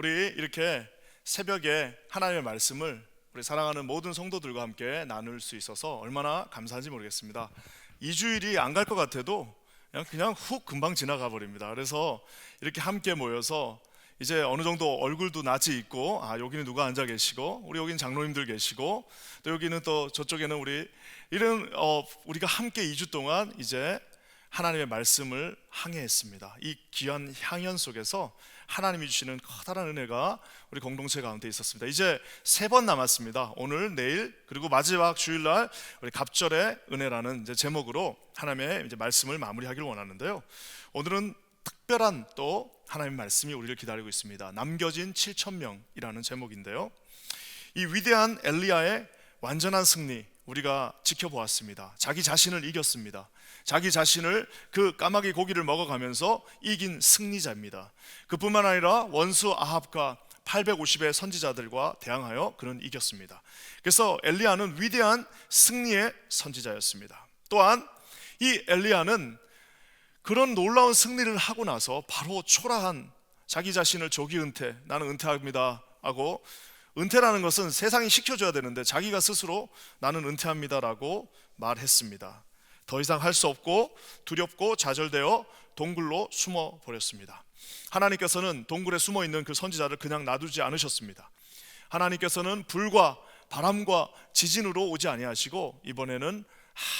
우리 이렇게 새벽에 하나님의 말씀을 우리 사랑하는 모든 성도들과 함께 나눌 수 있어서 얼마나 감사한지 모르겠습니다. 2주일이 안 갈 것 같아도 그냥 훅 금방 지나가 버립니다. 그래서 이렇게 함께 모여서 이제 어느 정도 얼굴도 낯이 있고, 여기는 누가 앉아 계시고, 우리 여기는 장로님들 계시고, 또 여기는 또 저쪽에는 우리가 함께 2주 동안 이제 하나님의 말씀을 항해했습니다. 이 귀한 향연 속에서 하나님이 주시는 커다란 은혜가 우리 공동체 가운데 있었습니다. 이제 3번 남았습니다. 오늘, 내일, 그리고 마지막 주일날 우리 갑절의 은혜라는 이제 제목으로 하나님의 이제 말씀을 마무리하기를 원하는데요. 오늘은 특별한 또 하나님의 말씀이 우리를 기다리고 있습니다. 남겨진 7,000명이라는 제목인데요. 이 위대한 엘리야의 완전한 승리 우리가 지켜보았습니다. 자기 자신을 이겼습니다. 자기 자신을 그 까마귀 고기를 먹어가면서 이긴 승리자입니다. 그뿐만 아니라 원수 아합과 850의 선지자들과 대항하여 그는 이겼습니다. 그래서 엘리야는 위대한 승리의 선지자였습니다. 또한 이 엘리야는 그런 놀라운 승리를 하고 나서 바로 초라한 자기 자신을 조기 은퇴, 나는 은퇴합니다 하고, 은퇴라는 것은 세상이 시켜줘야 되는데 자기가 스스로 나는 은퇴합니다라고 말했습니다. 더 이상 할 수 없고 두렵고 좌절되어 동굴로 숨어 버렸습니다. 하나님께서는 동굴에 숨어 있는 그 선지자를 그냥 놔두지 않으셨습니다. 하나님께서는 불과 바람과 지진으로 오지 아니하시고 이번에는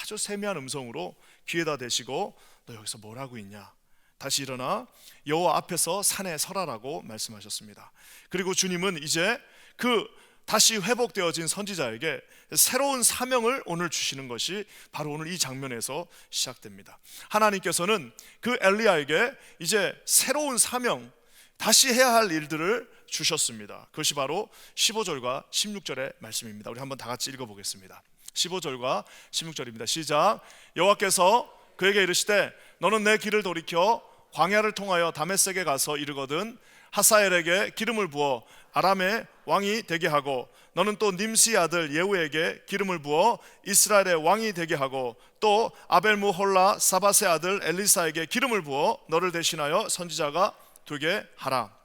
아주 세미한 음성으로 귀에다 대시고, 너 여기서 뭘 하고 있냐? 다시 일어나 여호와 앞에서 산에 설하라고 말씀하셨습니다. 그리고 주님은 이제 그 다시 회복되어진 선지자에게 새로운 사명을 오늘 주시는 것이 바로 오늘 이 장면에서 시작됩니다. 하나님께서는 그 엘리야에게 이제 새로운 사명, 다시 해야 할 일들을 주셨습니다. 그것이 바로 15절과 16절의 말씀입니다. 우리 한번 다 같이 읽어보겠습니다. 15절과 16절입니다. 시작. 여호와께서 그에게 이르시되 너는 내 길을 돌이켜 광야를 통하여 다메섹에 가서 이르거든 하사엘에게 기름을 부어 아람의 왕이 되게 하고, 너는 또 님시 아들 예후에게 기름을 부어 이스라엘의 왕이 되게 하고, 또 아벨무홀라 사바세 아들 엘리사에게 기름을 부어 너를 대신하여 선지자가 되게 하라.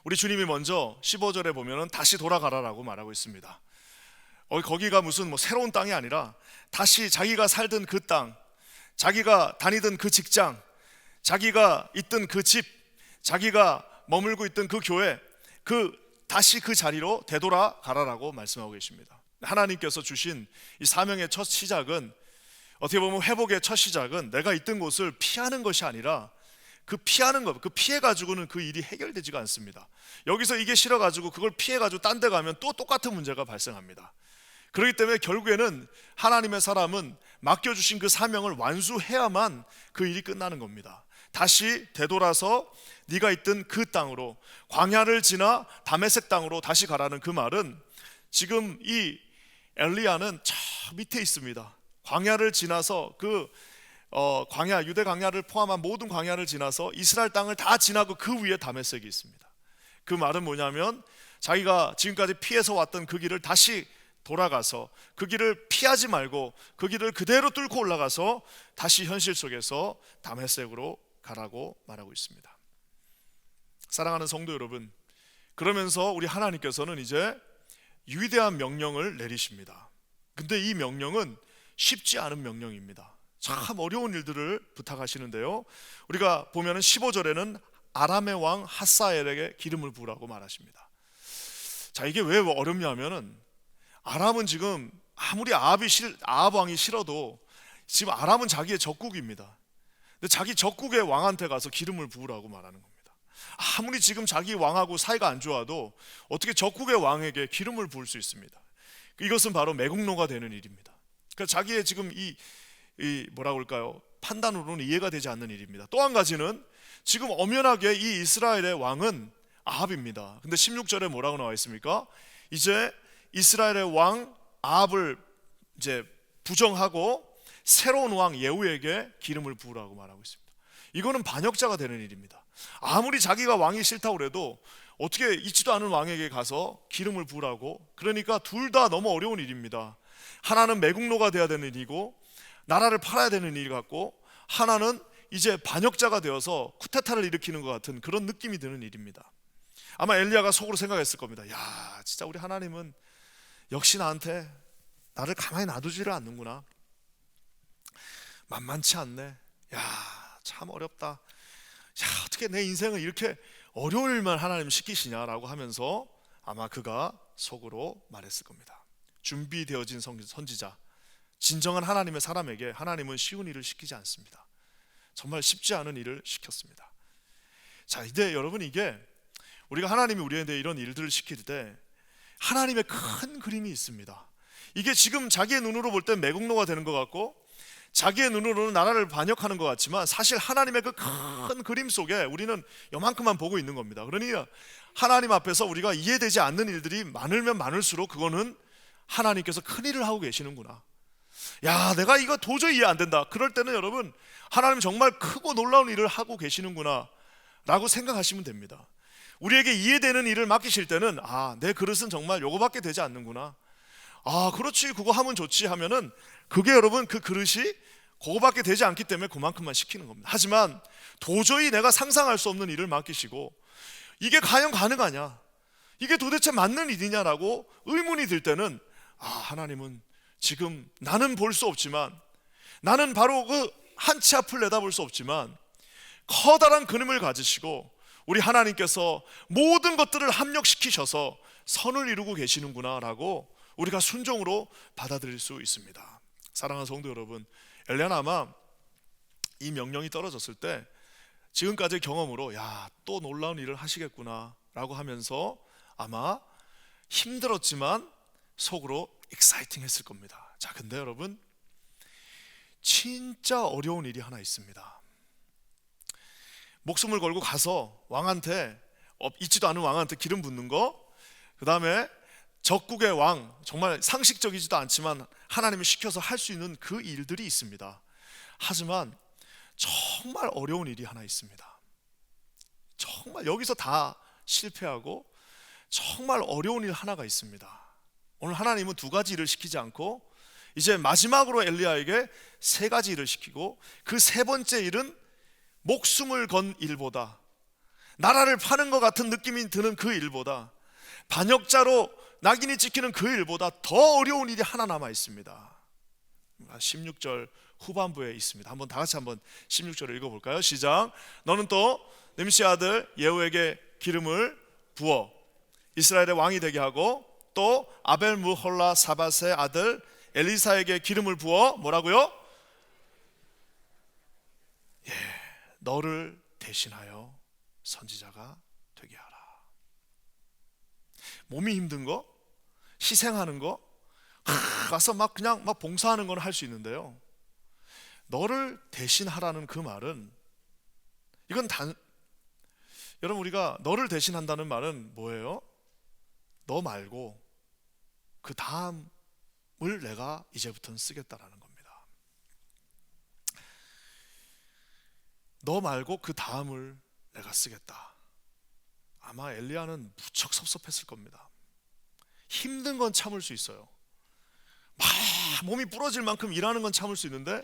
우리 주님이 먼저 15절에 보면은 다시 돌아가라라고 말하고 있습니다. 거기가 무슨 새로운 땅이 아니라 다시 자기가 살던 그 땅, 자기가 다니던 그 직장, 자기가 있던 그 집, 자기가 머물고 있던 그 교회, 다시 그 자리로 되돌아가라라고 말씀하고 계십니다. 하나님께서 주신 이 사명의 첫 시작은, 어떻게 보면 회복의 첫 시작은 내가 있던 곳을 피하는 것이 아니라 그 피하는 것, 그 피해가지고는 그 일이 해결되지가 않습니다. 여기서 이게 싫어가지고 그걸 피해가지고 딴 데 가면 또 똑같은 문제가 발생합니다. 그렇기 때문에 결국에는 하나님의 사람은 맡겨주신 그 사명을 완수해야만 그 일이 끝나는 겁니다. 다시 되돌아서 네가 있던 그 땅으로, 광야를 지나 다메섹 땅으로 다시 가라는 그 말은, 지금 이 엘리야는 저 밑에 있습니다. 광야를 지나서 광야, 유대 광야를 포함한 모든 광야를 지나서 이스라엘 땅을 다 지나고 그 위에 다메섹이 있습니다. 그 말은 뭐냐면 자기가 지금까지 피해서 왔던 그 길을 다시 돌아가서 그 길을 피하지 말고 그 길을 그대로 뚫고 올라가서 다시 현실 속에서 다메섹으로 가라고 말하고 있습니다. 사랑하는 성도 여러분, 그러면서 우리 하나님께서는 이제 위대한 명령을 내리십니다. 근데 이 명령은 쉽지 않은 명령입니다. 참 어려운 일들을 부탁하시는데요, 우리가 보면은 15절에는 아람의 왕 하사엘에게 기름을 부으라고 말하십니다. 자, 이게 왜 어렵냐면은, 아람은 지금 아무리 아합 왕이 싫어도 지금 아람은 자기의 적국입니다. 근데 자기 적국의 왕한테 가서 기름을 부으라고 말하는 겁니다. 아무리 지금 자기 왕하고 사이가 안 좋아도 어떻게 적국의 왕에게 기름을 부을 수 있습니다. 이것은 바로 매국노가 되는 일입니다. 그러니까 자기의 지금 이 뭐라고 할까요? 판단으로는 이해가 되지 않는 일입니다. 또 한 가지는 지금 엄연하게 이 이스라엘의 왕은 아합입니다. 근데 16절에 뭐라고 나와 있습니까? 이제 이스라엘의 왕 아합을 이제 부정하고 새로운 왕 예후에게 기름을 부으라고 말하고 있습니다. 이거는 반역자가 되는 일입니다. 아무리 자기가 왕이 싫다고 해도 어떻게 있지도 않은 왕에게 가서 기름을 부으라고, 그러니까 둘 다 너무 어려운 일입니다. 하나는 매국노가 돼야 되는 일이고 나라를 팔아야 되는 일 같고, 하나는 이제 반역자가 되어서 쿠데타를 일으키는 것 같은 그런 느낌이 드는 일입니다. 아마 엘리야가 속으로 생각했을 겁니다. 야, 진짜 우리 하나님은 역시 나를 가만히 놔두지를 않는구나. 만만치 않네. 야, 참 어렵다. 야, 어떻게 내 인생을 이렇게 어려운 일만 하나님 시키시냐라고 하면서 아마 그가 속으로 말했을 겁니다. 준비되어진 선지자, 진정한 하나님의 사람에게 하나님은 쉬운 일을 시키지 않습니다. 정말 쉽지 않은 일을 시켰습니다. 자, 이제 여러분, 이게 우리가 하나님이 우리에게 이런 일들을 시킬 때 하나님의 큰 그림이 있습니다. 이게 지금 자기의 눈으로 볼 땐 매국노가 되는 것 같고 자기의 눈으로는 나라를 반역하는 것 같지만 사실 하나님의 그 큰 그림 속에 우리는 요만큼만 보고 있는 겁니다. 그러니 하나님 앞에서 우리가 이해되지 않는 일들이 많으면 많을수록 그거는 하나님께서 큰 일을 하고 계시는구나. 야, 내가 이거 도저히 이해 안 된다. 그럴 때는 여러분, 하나님 정말 크고 놀라운 일을 하고 계시는구나 라고 생각하시면 됩니다. 우리에게 이해되는 일을 맡기실 때는 내 그릇은 정말 요거밖에 되지 않는구나. 그렇지, 그거 하면 좋지 하면은 그게 여러분, 그 그릇이 그거밖에 되지 않기 때문에 그만큼만 시키는 겁니다. 하지만 도저히 내가 상상할 수 없는 일을 맡기시고 이게 과연 가능하냐, 이게 도대체 맞는 일이냐라고 의문이 들 때는 하나님은 지금 나는 볼 수 없지만, 나는 바로 그 한 치 앞을 내다볼 수 없지만 커다란 그림을 가지시고 우리 하나님께서 모든 것들을 합력시키셔서 선을 이루고 계시는구나 라고 우리가 순종으로 받아들일 수 있습니다. 사랑하는 성도 여러분, 엘리야는 아마 이 명령이 떨어졌을 때 지금까지의 경험으로 또 놀라운 일을 하시겠구나 라고 하면서 아마 힘들었지만 속으로 익사이팅 했을 겁니다. 자, 근데 여러분, 진짜 어려운 일이 하나 있습니다. 목숨을 걸고 가서 왕한테, 있지도 않은 왕한테 기름 붓는 거, 그 다음에 적국의 왕, 정말 상식적이지도 않지만 하나님이 시켜서 할 수 있는 그 일들이 있습니다. 하지만 정말 어려운 일이 하나 있습니다. 정말 여기서 다 실패하고 정말 어려운 일 하나가 있습니다. 오늘 하나님은 두 가지 일을 시키지 않고 이제 마지막으로 엘리야에게 세 가지 일을 시키고, 그 세 번째 일은 목숨을 건 일보다, 나라를 파는 것 같은 느낌이 드는 그 일보다, 반역자로 낙인이 찍히는 그 일보다 더 어려운 일이 하나 남아 있습니다. 16절 후반부에 있습니다. 한번 다 같이 한번 16절을 읽어볼까요? 시작. 너는 또 nim시의 아들 예후에게 기름을 부어 이스라엘의 왕이 되게 하고, 또 아벨 무홀라 사밧의 아들 엘리사에게 기름을 부어 뭐라고요? 너를 대신하여 선지자가 되게 하라. 몸이 힘든 거, 희생하는 거, 가서 그냥 봉사하는 건 할 수 있는데요, 너를 대신하라는 그 말은, 이건 여러분, 우리가 너를 대신한다는 말은 뭐예요? 너 말고 그 다음을 내가 이제부터는 쓰겠다라는 겁니다. 너 말고 그 다음을 내가 쓰겠다. 아마 엘리야는 무척 섭섭했을 겁니다. 힘든 건 참을 수 있어요. 막 몸이 부러질 만큼 일하는 건 참을 수 있는데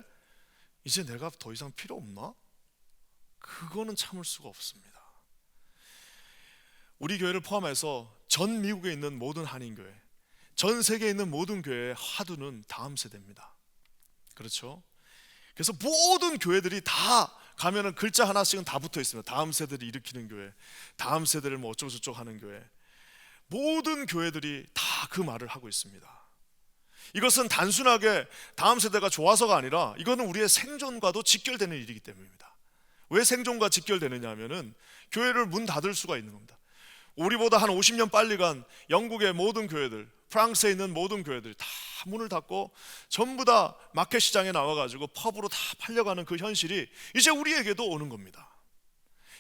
이제 내가 더 이상 필요 없나? 그거는 참을 수가 없습니다. 우리 교회를 포함해서 전 미국에 있는 모든 한인교회, 전 세계에 있는 모든 교회의 화두는 다음 세대입니다. 그렇죠? 그래서 모든 교회들이 다 가면은 글자 하나씩은 다 붙어 있습니다. 다음 세대를 일으키는 교회, 다음 세대를 뭐 어쩌고 저쩌고 하는 교회. 모든 교회들이 다 그 말을 하고 있습니다. 이것은 단순하게 다음 세대가 좋아서가 아니라 이거는 우리의 생존과도 직결되는 일이기 때문입니다. 왜 생존과 직결되느냐 하면은 교회를 문 닫을 수가 있는 겁니다. 우리보다 한 50년 빨리 간 영국의 모든 교회들, 프랑스에 있는 모든 교회들이 다 문을 닫고 전부 다 마켓 시장에 나와가지고 펍으로 다 팔려가는 그 현실이 이제 우리에게도 오는 겁니다.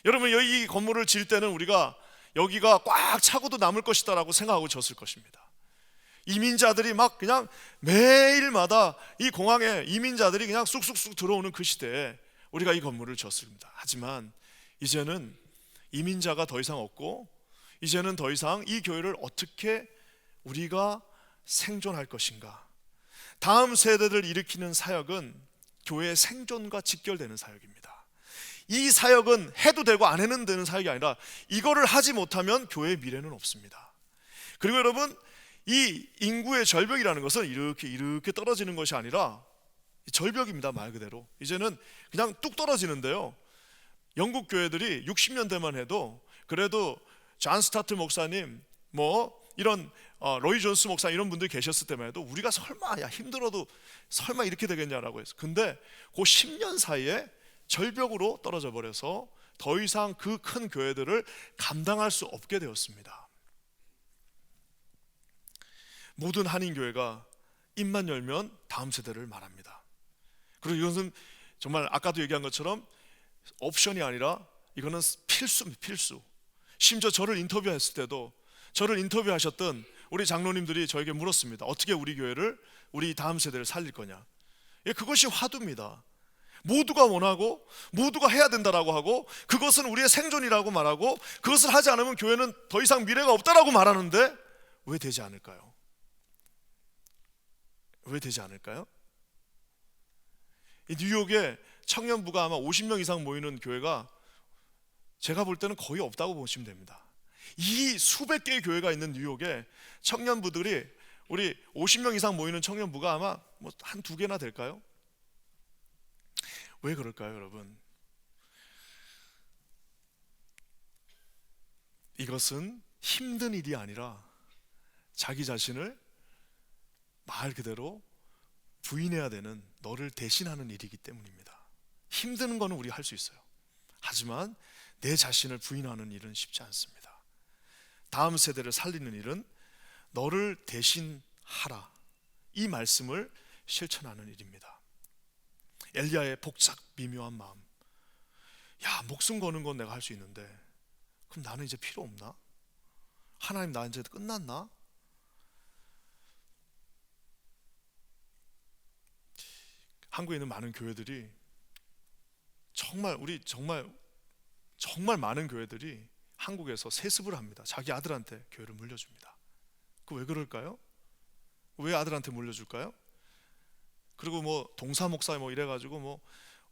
여러분, 이 건물을 지을 때는 우리가 여기가 꽉 차고도 남을 것이다 라고 생각하고 졌을 것입니다. 이민자들이 그냥 매일마다 이 공항에 이민자들이 그냥 쑥쑥쑥 들어오는 그 시대에 우리가 이 건물을 졌습니다. 하지만 이제는 이민자가 더 이상 없고, 이제는 더 이상 이 교회를 어떻게 우리가 생존할 것인가, 다음 세대를 일으키는 사역은 교회의 생존과 직결되는 사역입니다. 이 사역은 해도 되고 안 해도 되는 사역이 아니라 이거를 하지 못하면 교회의 미래는 없습니다. 그리고 여러분, 이 인구의 절벽이라는 것은 이렇게 떨어지는 것이 아니라 절벽입니다. 말 그대로 이제는 그냥 뚝 떨어지는데요, 영국 교회들이 60년대만 해도 그래도 존 스타트 목사님, 이런 로이 존스 목사 이런 분들이 계셨을 때만 해도 우리가 설마 힘들어도 설마 이렇게 되겠냐라고 해서, 근데 그 10년 사이에 절벽으로 떨어져 버려서 더 이상 그 큰 교회들을 감당할 수 없게 되었습니다. 모든 한인교회가 입만 열면 다음 세대를 말합니다. 그리고 이것은 정말 아까도 얘기한 것처럼 옵션이 아니라 이거는 필수입니다. 필수. 심지어 저를 인터뷰했을 때도 저를 인터뷰하셨던 우리 장로님들이 저에게 물었습니다. 어떻게 우리 교회를, 우리 다음 세대를 살릴 거냐. 그것이 화두입니다. 모두가 원하고 모두가 해야 된다라고 하고 그것은 우리의 생존이라고 말하고 그것을 하지 않으면 교회는 더 이상 미래가 없다라고 말하는데 왜 되지 않을까요? 왜 되지 않을까요? 이 뉴욕에 청년부가 아마 50명 이상 모이는 교회가 제가 볼 때는 거의 없다고 보시면 됩니다. 이 수백 개의 교회가 있는 뉴욕에 청년부들이, 우리 50명 이상 모이는 청년부가 아마 한 두 개나 될까요? 왜 그럴까요, 여러분? 이것은 힘든 일이 아니라 자기 자신을 말 그대로 부인해야 되는, 너를 대신하는 일이기 때문입니다. 힘든 거는 우리 할 수 있어요. 하지만 내 자신을 부인하는 일은 쉽지 않습니다. 다음 세대를 살리는 일은 너를 대신하라, 이 말씀을 실천하는 일입니다. 엘리야의 복잡 미묘한 마음, 목숨 거는 건 내가 할 수 있는데 그럼 나는 이제 필요 없나? 하나님, 나 이제 끝났나? 한국에 있는 많은 교회들이 정말 많은 교회들이 한국에서 세습을 합니다. 자기 아들한테 교회를 물려줍니다. 그 왜 그럴까요? 왜 아들한테 물려줄까요? 그리고 동사 목사 이래가지고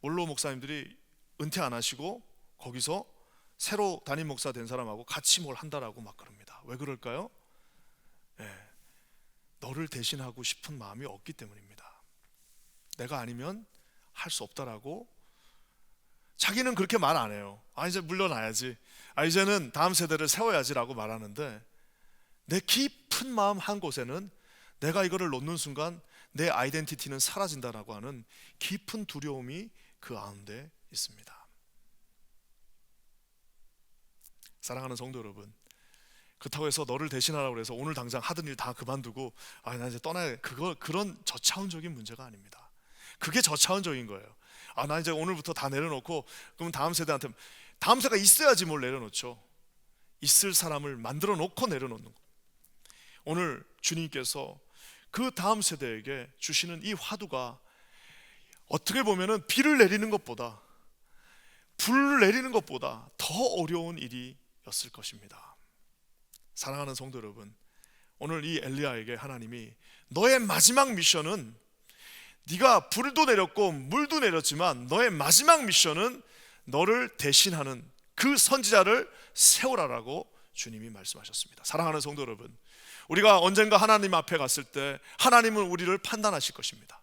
원로 목사님들이 은퇴 안 하시고 거기서 새로 담임 목사 된 사람하고 같이 뭘 한다라고 막 그럽니다. 왜 그럴까요? 너를 대신하고 싶은 마음이 없기 때문입니다. 내가 아니면 할 수 없다라고. 자기는 그렇게 말 안 해요. 이제 물러나야지, 이제는 다음 세대를 세워야지라고 말하는데 내 깊은 마음 한 곳에는 내가 이거를 놓는 순간 내 아이덴티티는 사라진다라고 하는 깊은 두려움이 그 가운데 있습니다. 사랑하는 성도 여러분, 그렇다고 해서 너를 대신하라고 해서 오늘 당장 하던 일 다 그만두고 나 이제 떠나야, 그런 저차원적인 문제가 아닙니다. 그게 저차원적인 거예요. 나 이제 오늘부터 다 내려놓고 그럼 다음 세대한테, 다음 세대가 있어야지 뭘 내려놓죠. 있을 사람을 만들어 놓고 내려놓는 거. 오늘 주님께서 그 다음 세대에게 주시는 이 화두가 어떻게 보면은 비를 내리는 것보다, 불을 내리는 것보다 더 어려운 일이었을 것입니다. 사랑하는 성도 여러분, 오늘 이 엘리야에게 하나님이 너의 마지막 미션은, 네가 불도 내렸고 물도 내렸지만 너의 마지막 미션은 너를 대신하는 그 선지자를 세우라라고 주님이 말씀하셨습니다. 사랑하는 성도 여러분, 우리가 언젠가 하나님 앞에 갔을 때 하나님은 우리를 판단하실 것입니다.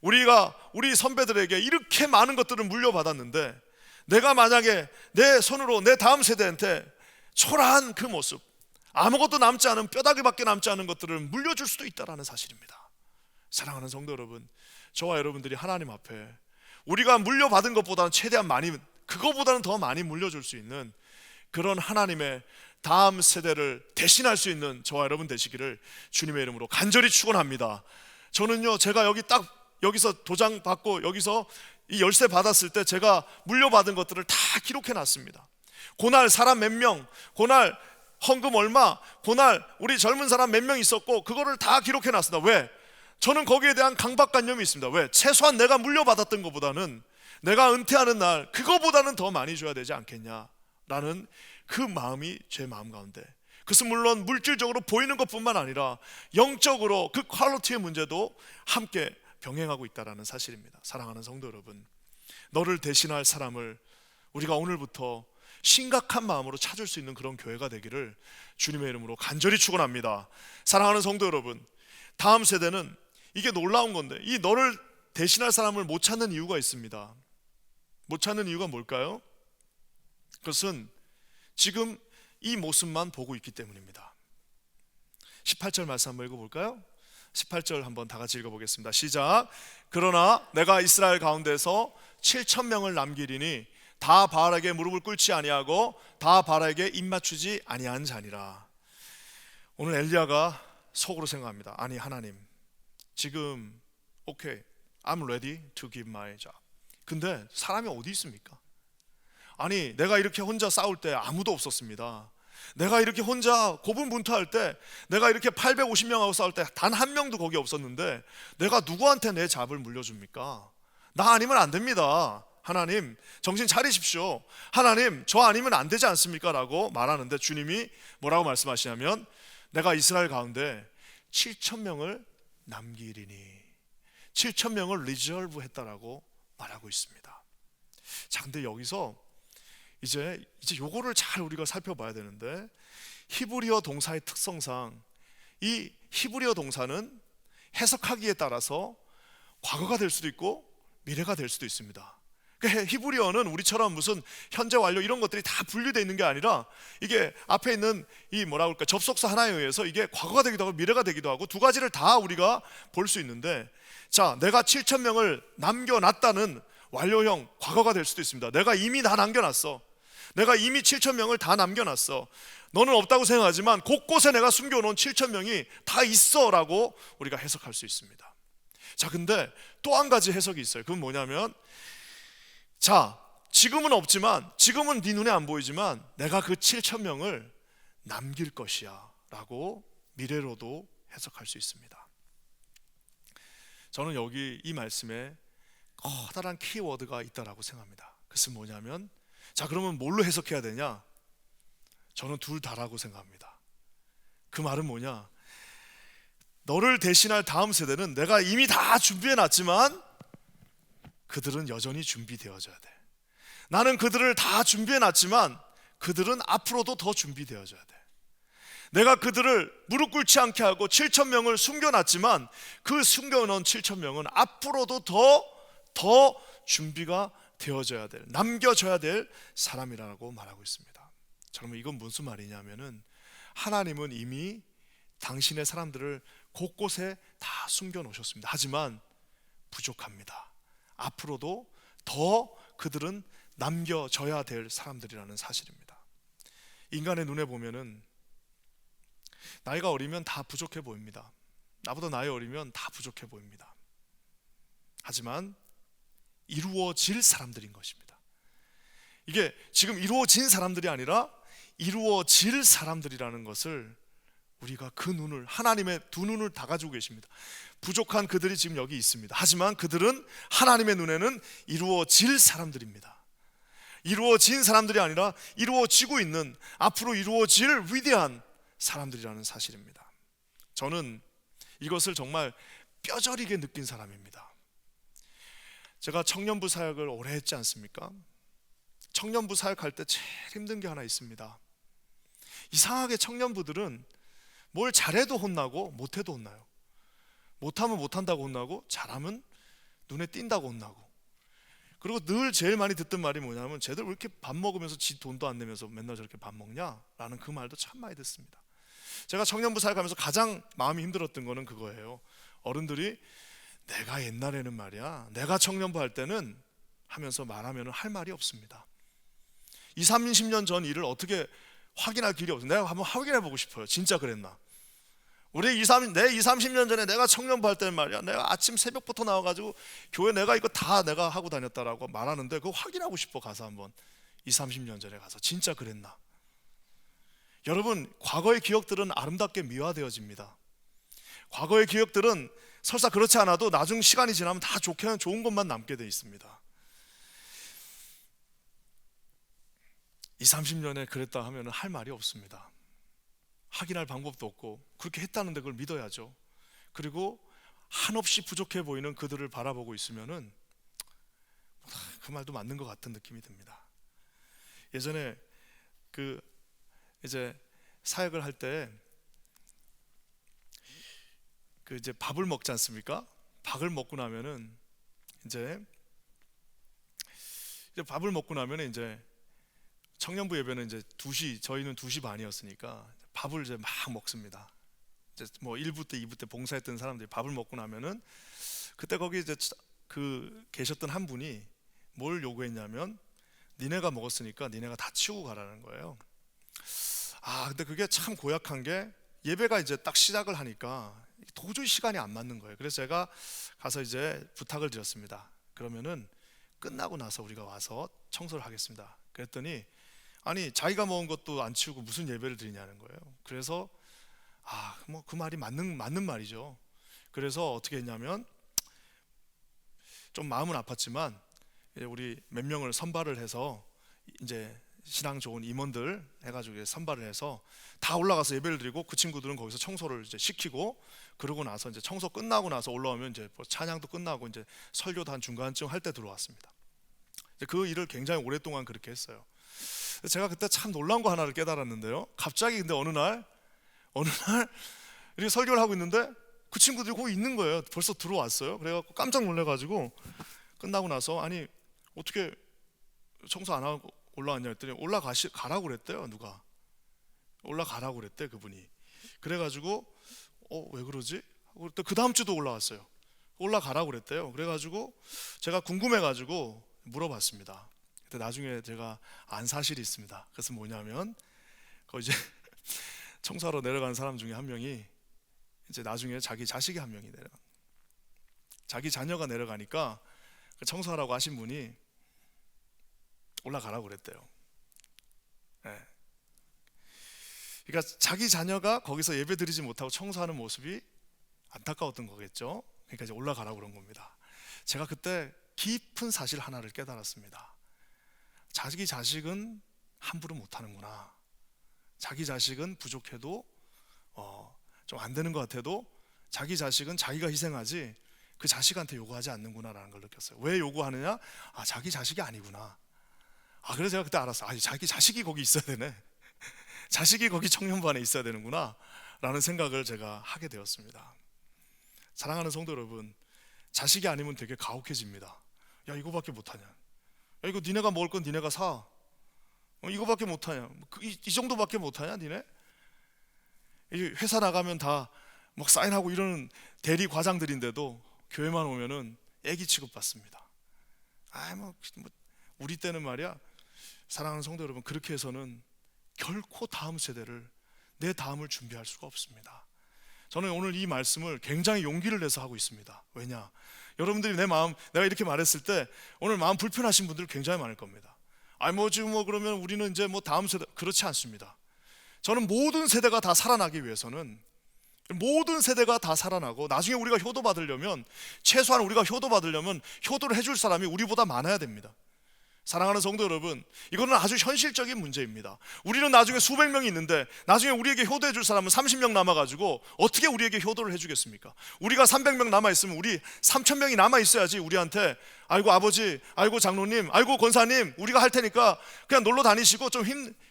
우리 선배들에게 이렇게 많은 것들을 물려받았는데 내가 만약에 내 손으로 내 다음 세대한테 초라한 그 모습, 아무것도 남지 않은, 뼈다귀밖에 남지 않은 것들을 물려줄 수도 있다는 사실입니다. 사랑하는 성도 여러분, 저와 여러분들이 하나님 앞에 우리가 물려받은 것보다는 최대한 많이, 그거보다는 더 많이 물려줄 수 있는 그런 하나님의 다음 세대를 대신할 수 있는 저와 여러분 되시기를 주님의 이름으로 간절히 축원합니다. 저는요, 제가 여기서 도장 받고 여기서 이 열쇠 받았을 때 제가 물려받은 것들을 다 기록해 놨습니다. 그날 사람 몇 명, 그날 헌금 얼마, 그날 우리 젊은 사람 몇 명 있었고 그거를 다 기록해 놨습니다. 왜? 저는 거기에 대한 강박관념이 있습니다. 왜? 최소한 내가 물려받았던 것보다는, 내가 은퇴하는 날 그거보다는 더 많이 줘야 되지 않겠냐라는 그 마음이 제 마음 가운데, 그것은 물론 물질적으로 보이는 것뿐만 아니라 영적으로 그 퀄리티의 문제도 함께 병행하고 있다는 사실입니다. 사랑하는 성도 여러분, 너를 대신할 사람을 우리가 오늘부터 심각한 마음으로 찾을 수 있는 그런 교회가 되기를 주님의 이름으로 간절히 축원합니다. 사랑하는 성도 여러분, 다음 세대는 이게 놀라운 건데 이 너를 대신할 사람을 못 찾는 이유가 있습니다. 못 찾는 이유가 뭘까요? 그것은 지금 이 모습만 보고 있기 때문입니다. 18절 말씀 한번 읽어볼까요? 18절 한번 다 같이 읽어보겠습니다. 시작. 그러나 내가 이스라엘 가운데서 7,000명을 남기리니 다 바알에게 무릎을 꿇지 아니하고 다 바알에게 입맞추지 아니한 자니라. 오늘 엘리야가 속으로 생각합니다. 아니 하나님, 지금 오케이, I'm ready to give my job. 근데 사람이 어디 있습니까? 아니 내가 이렇게 혼자 싸울 때 아무도 없었습니다. 내가 이렇게 혼자 고분분투할 때, 내가 이렇게 850명하고 싸울 때 단 한 명도 거기 없었는데 내가 누구한테 내 잡을 물려줍니까? 나 아니면 안 됩니다. 하나님 정신 차리십시오. 하나님 저 아니면 안 되지 않습니까? 라고 말하는데 주님이 뭐라고 말씀하시냐면 내가 이스라엘 가운데 7,000명을 남기리니, 7,000명을 리저브 했다라고 말하고 있습니다. 자, 근데 여기서 이제 요거를 잘 우리가 살펴봐야 되는데, 히브리어 동사의 특성상 이 히브리어 동사는 해석하기에 따라서 과거가 될 수도 있고 미래가 될 수도 있습니다. 그러니까 히브리어는 우리처럼 무슨 현재 완료 이런 것들이 다 분리되어 있는 게 아니라 이게 앞에 있는 이 뭐라고 할까, 접속사 하나에 의해서 이게 과거가 되기도 하고 미래가 되기도 하고 두 가지를 다 우리가 볼 수 있는데, 자, 내가 7,000명을 남겨놨다는 완료형 과거가 될 수도 있습니다. 내가 이미 다 남겨놨어. 내가 이미 7,000명을 다 남겨놨어. 너는 없다고 생각하지만 곳곳에 내가 숨겨놓은 7,000명이 다 있어 라고 우리가 해석할 수 있습니다. 자, 근데 또 한 가지 해석이 있어요. 그건 뭐냐면, 자, 지금은 없지만, 지금은 네 눈에 안 보이지만 내가 그 7,000명을 남길 것이야 라고 미래로도 해석할 수 있습니다. 저는 여기 이 말씀에 커다란 키워드가 있다라고 생각합니다. 그것은 뭐냐면, 자, 그러면 뭘로 해석해야 되냐? 저는 둘 다라고 생각합니다. 그 말은 뭐냐? 너를 대신할 다음 세대는 내가 이미 다 준비해놨지만 그들은 여전히 준비되어져야 돼. 나는 그들을 다 준비해놨지만 그들은 앞으로도 더 준비되어져야 돼. 내가 그들을 무릎 꿇지 않게 하고 7,000명을 숨겨놨지만 그 숨겨놓은 7,000명은 앞으로도 더 준비가 되어져야 될, 남겨져야 될 사람이라고 말하고 있습니다. 여러분, 이건 무슨 말이냐면은 하나님은 이미 당신의 사람들을 곳곳에 다 숨겨 놓으셨습니다. 하지만 부족합니다. 앞으로도 더 그들은 남겨져야 될 사람들이라는 사실입니다. 인간의 눈에 보면은 나이가 어리면 다 부족해 보입니다. 나보다 나이 어리면 다 부족해 보입니다. 하지만 이루어질 사람들인 것입니다. 이게 지금 이루어진 사람들이 아니라 이루어질 사람들이라는 것을 우리가 그 눈을, 하나님의 두 눈을 다 가지고 계십니다. 부족한 그들이 지금 여기 있습니다. 하지만 그들은 하나님의 눈에는 이루어질 사람들입니다. 이루어진 사람들이 아니라 이루어지고 있는, 앞으로 이루어질 위대한 사람들이라는 사실입니다. 저는 이것을 정말 뼈저리게 느낀 사람입니다. 제가 청년부 사역을 오래 했지 않습니까? 청년부 사역할 때 제일 힘든 게 하나 있습니다. 이상하게 청년부들은 뭘 잘해도 혼나고 못해도 혼나요. 못하면 못한다고 혼나고 잘하면 눈에 띈다고 혼나고. 그리고 늘 제일 많이 듣던 말이 뭐냐면, 쟤들 왜 이렇게 밥 먹으면서 지 돈도 안 내면서 맨날 저렇게 밥 먹냐? 라는 그 말도 참 많이 듣습니다. 제가 청년부 사역하면서 가장 마음이 힘들었던 거는 그거예요. 어른들이 내가 옛날에는 말이야, 내가 청년부 할 때는 하면서 말하면 할 말이 없습니다. 20, 30년 전 일을 어떻게 확인할 길이 없어요. 내가 한번 확인해 보고 싶어요. 진짜 그랬나? 내 20, 30년 전에 내가 청년부 할 때는 말이야, 내가 아침 새벽부터 나와가지고 교회 내가 이거 다 내가 하고 다녔다라고 말하는데 그거 확인하고 싶어. 가서 한번 20, 30년 전에 가서 진짜 그랬나? 여러분, 과거의 기억들은 아름답게 미화되어집니다. 과거의 기억들은 설사 그렇지 않아도 나중 시간이 지나면 다 좋은 것만 남게 돼 있습니다. 20, 30년에 그랬다 하면 할 말이 없습니다. 확인할 방법도 없고, 그렇게 했다는데 그걸 믿어야죠. 그리고 한없이 부족해 보이는 그들을 바라보고 있으면은 그 말도 맞는 것 같은 느낌이 듭니다. 예전에 그 이제 사역을 할 때 그 이제 밥을 먹지 않습니까? 밥을 먹고 나면은 이제 밥을 먹고 나면은 이제 청년부 예배는 이제 2시, 저희는 2시 반이었으니까 밥을 이제 막 먹습니다. 이제 뭐 1부 때 2부 때 봉사했던 사람들이 밥을 먹고 나면은 그때 거기 이제 그 계셨던 한 분이 뭘 요구했냐면 니네가 먹었으니까 니네가 다 치우고 가라는 거예요. 근데 그게 참 고약한 게 예배가 이제 딱 시작을 하니까 도저히 시간이 안 맞는 거예요. 그래서 제가 가서 이제 부탁을 드렸습니다. 그러면은 끝나고 나서 우리가 와서 청소를 하겠습니다. 그랬더니 아니 자기가 먹은 것도 안 치우고 무슨 예배를 드리냐는 거예요. 그래서 뭐 그 말이 맞는 말이죠. 그래서 어떻게 했냐면 좀 마음은 아팠지만 우리 몇 명을 선발을 해서 이제 신앙 좋은 임원들 해가지고 선발을 해서 다 올라가서 예배를 드리고 그 친구들은 거기서 청소를 이제 시키고 그러고 나서 이제 청소 끝나고 나서 올라오면 이제 뭐 찬양도 끝나고 이제 설교도 한 중간쯤 할 때 들어왔습니다. 이제 그 일을 굉장히 오랫동안 그렇게 했어요. 제가 그때 참 놀라운 거 하나를 깨달았는데요. 갑자기 근데 어느 날 이렇게 설교를 하고 있는데 그 친구들이 거기 있는 거예요. 벌써 들어왔어요. 그래갖고 깜짝 놀래가지고 끝나고 나서 아니 어떻게 청소 안 하고 올라왔냐 했더니 가라고 그랬대요. 누가 올라가라고 그랬대 그분이. 그래가지고 왜 그러지? 그 다음 주도 올라왔어요. 올라가라고 그랬대요. 그래가지고 제가 궁금해가지고 물어봤습니다. 근데 나중에 제가 안 사실이 있습니다. 그래서 뭐냐면 그 이제 청소하러 내려간 사람 중에 한 명이 이제 나중에 자기 자식이 한 명이 자기 자녀가 내려가니까 청소하라고 하신 분이 올라가라고 그랬대요. 네. 그러니까 자기 자녀가 거기서 예배드리지 못하고 청소하는 모습이 안타까웠던 거겠죠. 그러니까 이제 올라가라고 그런 겁니다. 제가 그때 깊은 사실 하나를 깨달았습니다. 자기 자식은 함부로 못하는구나. 자기 자식은 부족해도 좀 안 되는 것 같아도 자기 자식은 자기가 희생하지 그 자식한테 요구하지 않는구나라는 걸 느꼈어요. 왜 요구하느냐? 자기 자식이 아니구나. 그래서 제가 그때 알았어요. 자기 자식이 거기 있어야 되네. 자식이 거기 청년부 안에 있어야 되는구나 라는 생각을 제가 하게 되었습니다. 사랑하는 성도 여러분, 자식이 아니면 되게 가혹해집니다. 야 이거밖에 못하냐? 야 이거 니네가 먹을 건 니네가 사. 이거밖에 못하냐? 이 정도밖에 못하냐 니네? 회사 나가면 다 막 사인하고 이러는 대리 과장들인데도 교회만 오면은 애기 취급받습니다. 뭐 우리 때는 말이야, 사랑하는 성도 여러분, 그렇게 해서는 결코 다음 세대를, 내 다음을 준비할 수가 없습니다. 저는 오늘 이 말씀을 굉장히 용기를 내서 하고 있습니다. 왜냐? 여러분들이 내 마음, 내가 이렇게 말했을 때 오늘 마음 불편하신 분들 굉장히 많을 겁니다. 지금 그러면 우리는 이제 다음 세대, 그렇지 않습니다. 저는 모든 세대가 다 살아나기 위해서는, 모든 세대가 다 살아나고 나중에 우리가 효도받으려면, 최소한 우리가 효도받으려면 효도를 해줄 사람이 우리보다 많아야 됩니다. 사랑하는 성도 여러분, 이거는 아주 현실적인 문제입니다. 우리는 나중에 수백 명이 있는데 나중에 우리에게 효도해 줄 사람은 30명 남아가지고 어떻게 우리에게 효도를 해주겠습니까? 우리가 300명 남아있으면 우리 3000명이 남아있어야지 우리한테 아이고 아버지, 아이고 장로님, 아이고 권사님, 우리가 할 테니까 그냥 놀러 다니시고 좀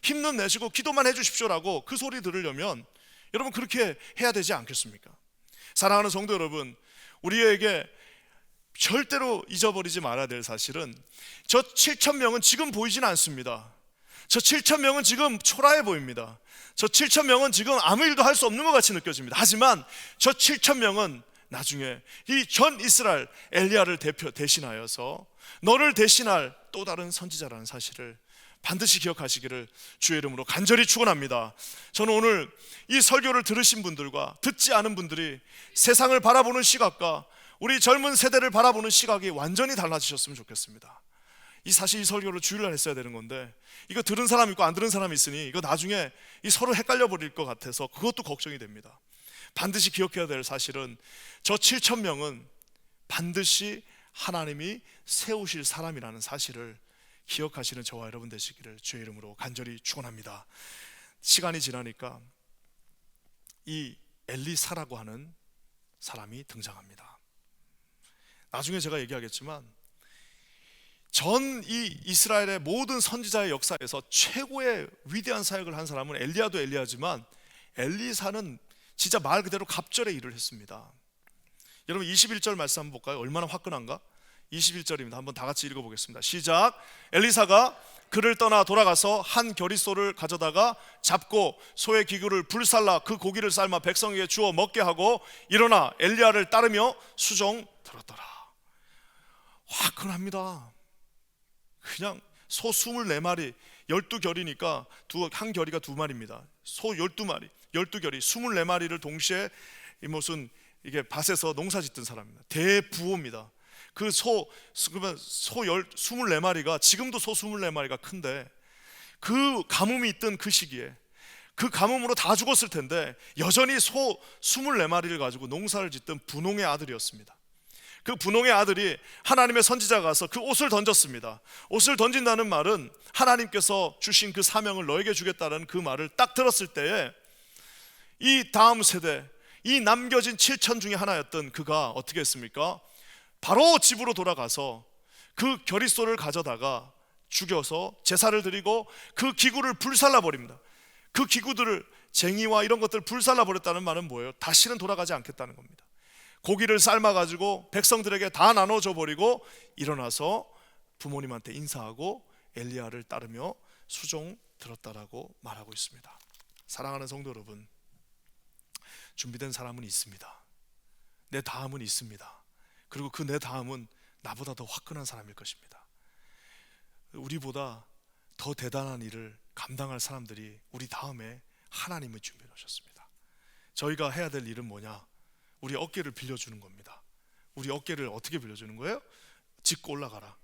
힘는 내시고 기도만 해주십시오라고 그 소리 들으려면 여러분 그렇게 해야 되지 않겠습니까? 사랑하는 성도 여러분, 우리에게 절대로 잊어버리지 말아야 될 사실은 저 7,000명은 지금 보이진 않습니다. 저 7,000명은 지금 초라해 보입니다. 저 7,000명은 지금 아무 일도 할 수 없는 것 같이 느껴집니다. 하지만 저 7,000명은 나중에 이 전 이스라엘 엘리야를 대신하여서 너를 대신할 또 다른 선지자라는 사실을 반드시 기억하시기를 주의 이름으로 간절히 축원합니다. 저는 오늘 이 설교를 들으신 분들과 듣지 않은 분들이 세상을 바라보는 시각과 우리 젊은 세대를 바라보는 시각이 완전히 달라지셨으면 좋겠습니다. 사실 이 설교를 주일날 했어야 되는 건데 이거 들은 사람 있고 안 들은 사람이 있으니 이거 나중에 서로 헷갈려 버릴 것 같아서 그것도 걱정이 됩니다. 반드시 기억해야 될 사실은 저 7,000명은 반드시 하나님이 세우실 사람이라는 사실을 기억하시는 저와 여러분 되시기를 주의 이름으로 간절히 축원합니다. 시간이 지나니까 이 엘리사라고 하는 사람이 등장합니다. 나중에 제가 얘기하겠지만 전 이 이스라엘의 모든 선지자의 역사에서 최고의 위대한 사역을 한 사람은 엘리야도 엘리야지만 엘리사는 진짜 말 그대로 갑절의 일을 했습니다. 여러분 21절 말씀 한번 볼까요? 얼마나 화끈한가? 21절입니다. 한번 다 같이 읽어보겠습니다. 시작. 엘리사가 그를 떠나 돌아가서 한 겨릿소를 가져다가 잡고 소의 기구를 불살라 그 고기를 삶아 백성에게 주어 먹게 하고 일어나 엘리야를 따르며 수종 들었더라. 화끈합니다. 그냥 소 24마리 12결이니까 한 결이가 2마리입니다. 소 12마리 12결이 24마리를 동시에 무슨 이게 밭에서 농사 짓던 사람입니다. 대부호입니다. 그 그러면 소 24마리가 지금도 소 24마리가 큰데 그 가뭄이 있던 그 시기에 그 가뭄으로 다 죽었을 텐데 여전히 소 24마리를 가지고 농사를 짓던 분홍의 아들이었습니다. 그 분홍의 아들이 하나님의 선지자가 가서 그 옷을 던졌습니다. 옷을 던진다는 말은 하나님께서 주신 그 사명을 너에게 주겠다는 그 말을 딱 들었을 때에 이 다음 세대, 이 남겨진 7천 중에 하나였던 그가 어떻게 했습니까? 바로 집으로 돌아가서 그 겨릿소를 가져다가 죽여서 제사를 드리고 그 기구를 불살라 버립니다. 그 기구들을 쟁이와 이런 것들을 불살라 버렸다는 말은 뭐예요? 다시는 돌아가지 않겠다는 겁니다. 고기를 삶아가지고 백성들에게 다 나눠줘 버리고 일어나서 부모님한테 인사하고 엘리야를 따르며 수종 들었다라고 말하고 있습니다. 사랑하는 성도 여러분, 준비된 사람은 있습니다. 내 다음은 있습니다. 그리고 그 내 다음은 나보다 더 화끈한 사람일 것입니다. 우리보다 더 대단한 일을 감당할 사람들이 우리 다음에 하나님을 준비해 놓으셨습니다. 저희가 해야 될 일은 뭐냐? 우리 어깨를 빌려주는 겁니다. 우리 어깨를 어떻게 빌려주는 거예요? 짚고 올라가라.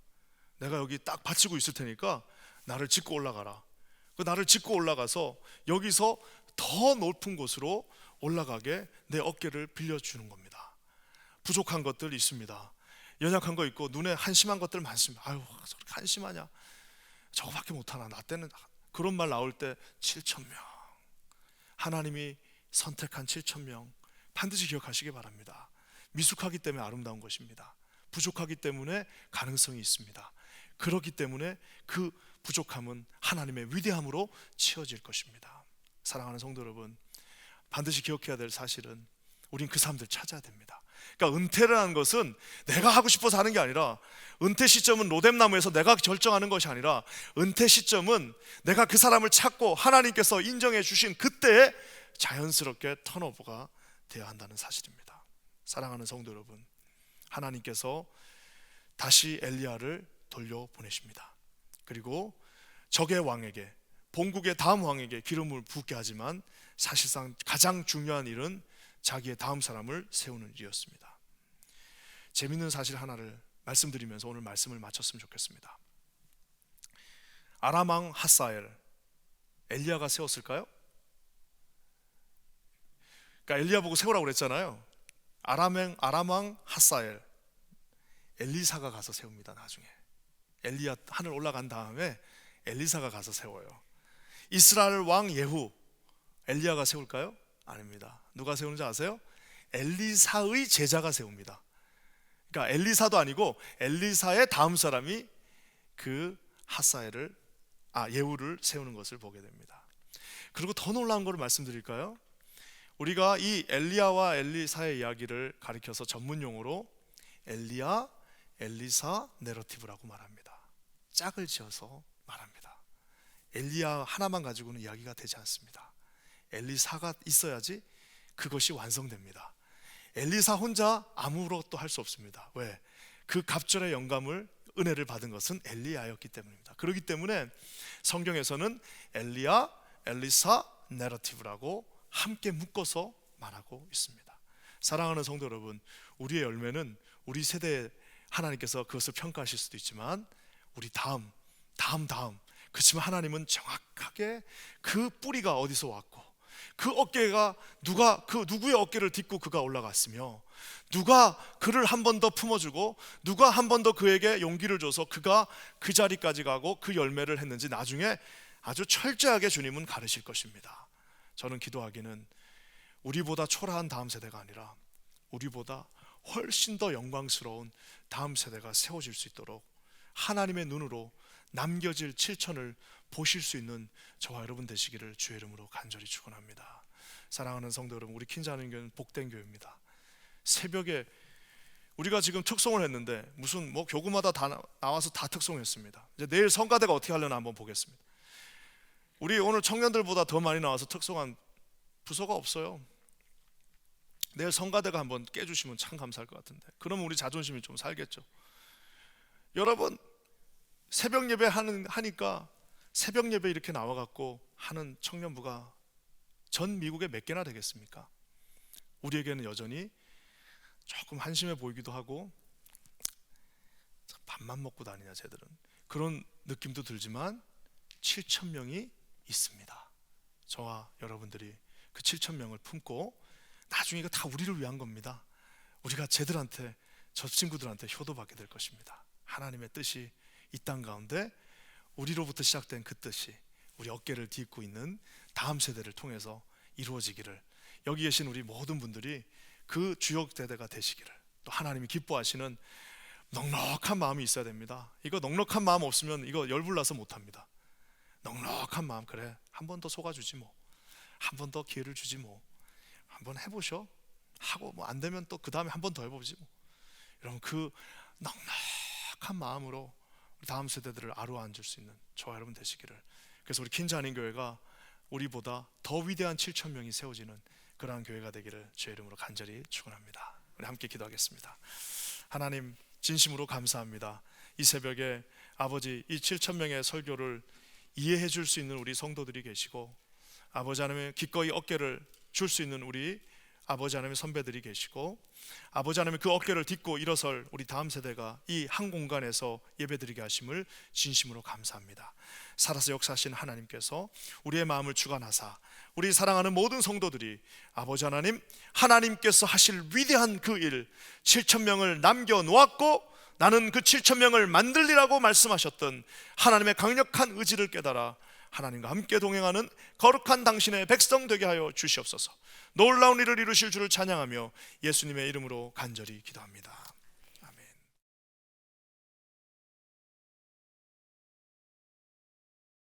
내가 여기 딱 받치고 있을 테니까 나를 짚고 올라가라. 그 나를 짚고 올라가서 여기서 더 높은 곳으로 올라가게 내 어깨를 빌려주는 겁니다. 부족한 것들 있습니다. 연약한 거 있고 눈에 한심한 것들 많습니다. 아유, 저렇게 한심하냐? 저거밖에 못하나? 나 때는 그런 말 나올 때 7,000명 하나님이 선택한 7,000명 반드시 기억하시기 바랍니다. 미숙하기 때문에 아름다운 것입니다. 부족하기 때문에 가능성이 있습니다. 그렇기 때문에 그 부족함은 하나님의 위대함으로 채워질 것입니다. 사랑하는 성도 여러분, 반드시 기억해야 될 사실은 우린 그 사람들 찾아야 됩니다. 그러니까 은퇴라는 것은 내가 하고 싶어서 하는 게 아니라, 은퇴 시점은 로뎀나무에서 내가 결정하는 것이 아니라, 은퇴 시점은 내가 그 사람을 찾고 하나님께서 인정해 주신 그때에 자연스럽게 턴오버가 되어야 한다는 사실입니다. 사랑하는 성도 여러분, 하나님께서 다시 엘리야를 돌려보내십니다. 그리고 적의 왕에게, 본국의 다음 왕에게 기름을 붓게 하지만 사실상 가장 중요한 일은 자기의 다음 사람을 세우는 일이었습니다. 재밌는 사실 하나를 말씀드리면서 오늘 말씀을 마쳤으면 좋겠습니다. 아람 왕 핫사엘, 엘리야가 세웠을까요? 그러니까 엘리야 보고 세우라고 그랬잖아요. 아람 왕 핫사엘, 엘리사가 가서 세웁니다. 나중에 엘리야 하늘 올라간 다음에 엘리사가 가서 세워요. 이스라엘 왕 예후, 엘리야가 세울까요? 아닙니다. 누가 세우는지 아세요? 엘리사의 제자가 세웁니다. 그러니까 엘리사도 아니고 엘리사의 다음 사람이 그 핫사엘을, 예후를 세우는 것을 보게 됩니다. 그리고 더 놀라운 것을 말씀드릴까요? 우리가 이 엘리야와 엘리사의 이야기를 가리켜서 전문용어로 엘리야, 엘리사 내러티브라고 말합니다. 짝을 지어서 말합니다. 엘리야 하나만 가지고는 이야기가 되지 않습니다. 엘리사가 있어야지 그것이 완성됩니다. 엘리사 혼자 아무것도 할 수 없습니다. 왜? 그 갑절의 영감을, 은혜를 받은 것은 엘리야였기 때문입니다. 그렇기 때문에 성경에서는 엘리야, 엘리사 내러티브라고 함께 묶어서 말하고 있습니다. 사랑하는 성도 여러분, 우리의 열매는 우리 세대에 하나님께서 그것을 평가하실 수도 있지만 우리 다음 그렇지만 하나님은 정확하게 그 뿌리가 어디서 왔고, 그 어깨가 누구의 어깨를 딛고 그가 올라갔으며, 누가 그를 한 번 더 품어주고 누가 한 번 더 그에게 용기를 줘서 그가 그 자리까지 가고 그 열매를 했는지 나중에 아주 철저하게 주님은 가르칠 것입니다. 저는 기도하기는 우리보다 초라한 다음 세대가 아니라 우리보다 훨씬 더 영광스러운 다음 세대가 세워질 수 있도록 하나님의 눈으로 남겨질 7천을 보실 수 있는 저와 여러분 되시기를 주의 이름으로 간절히 축원합니다. 사랑하는 성도 여러분, 우리 킨자는 교회는 복된 교회입니다. 새벽에 우리가 지금 특송을 했는데 무슨 뭐 교구마다 다 나와서 다 특송했습니다. 이제 내일 성가대가 어떻게 하려나 한번 보겠습니다. 우리 오늘 청년들보다 더 많이 나와서 특송한 부서가 없어요. 내일 성가대가 한번 깨주시면 참 감사할 것 같은데, 그러면 우리 자존심이 좀 살겠죠. 여러분, 새벽 예배 하니까 새벽 예배 이렇게 나와갖고 하는 청년부가 전 미국에 몇 개나 되겠습니까? 우리에게는 여전히 조금 한심해 보이기도 하고, 밥만 먹고 다니냐 쟤들은, 그런 느낌도 들지만 7천 명이 있습니다. 저와 여러분들이 그 7천 명을 품고 나중에 이거 다 우리를 위한 겁니다. 우리가 쟤들한테, 저 친구들한테 효도받게 될 것입니다. 하나님의 뜻이 이 땅 가운데 우리로부터 시작된 그 뜻이 우리 어깨를 딛고 있는 다음 세대를 통해서 이루어지기를, 여기 계신 우리 모든 분들이 그 주역 세대가 되시기를, 또 하나님이 기뻐하시는 넉넉한 마음이 있어야 됩니다. 이거 넉넉한 마음 없으면 이거 열불나서 못합니다. 넉넉한 마음, 그래 한 번 더 속아주지 뭐, 한 번 더 기회를 주지 뭐, 한번 해보셔 하고 뭐 안 되면 또 그 다음에 한 번 더 해보지 뭐. 여러분, 그 넉넉한 마음으로 우리 다음 세대들을 아루앉을 수 있는 저와 여러분 되시기를. 그래서 우리 킨자님 교회가 우리보다 더 위대한 7천 명이 세워지는 그러한 교회가 되기를 주의 이름으로 간절히 축원합니다. 우리 함께 기도하겠습니다. 하나님, 진심으로 감사합니다. 이 새벽에 아버지, 이 7천 명의 설교를 이해해 줄 수 있는 우리 성도들이 계시고, 아버지 하나님의 기꺼이 어깨를 줄 수 있는 우리 아버지 하나님의 선배들이 계시고, 아버지 하나님의 그 어깨를 딛고 일어설 우리 다음 세대가 이 한 공간에서 예배드리게 하심을 진심으로 감사합니다. 살아서 역사하신 하나님께서 우리의 마음을 주관하사 우리 사랑하는 모든 성도들이 아버지 하나님, 하나님께서 하실 위대한 그 일, 7천 명을 남겨놓았고 나는 그 7천 명을 만들리라고 말씀하셨던 하나님의 강력한 의지를 깨달아 하나님과 함께 동행하는 거룩한 당신의 백성 되게 하여 주시옵소서. 놀라운 일을 이루실 줄을 찬양하며 예수님의 이름으로 간절히 기도합니다.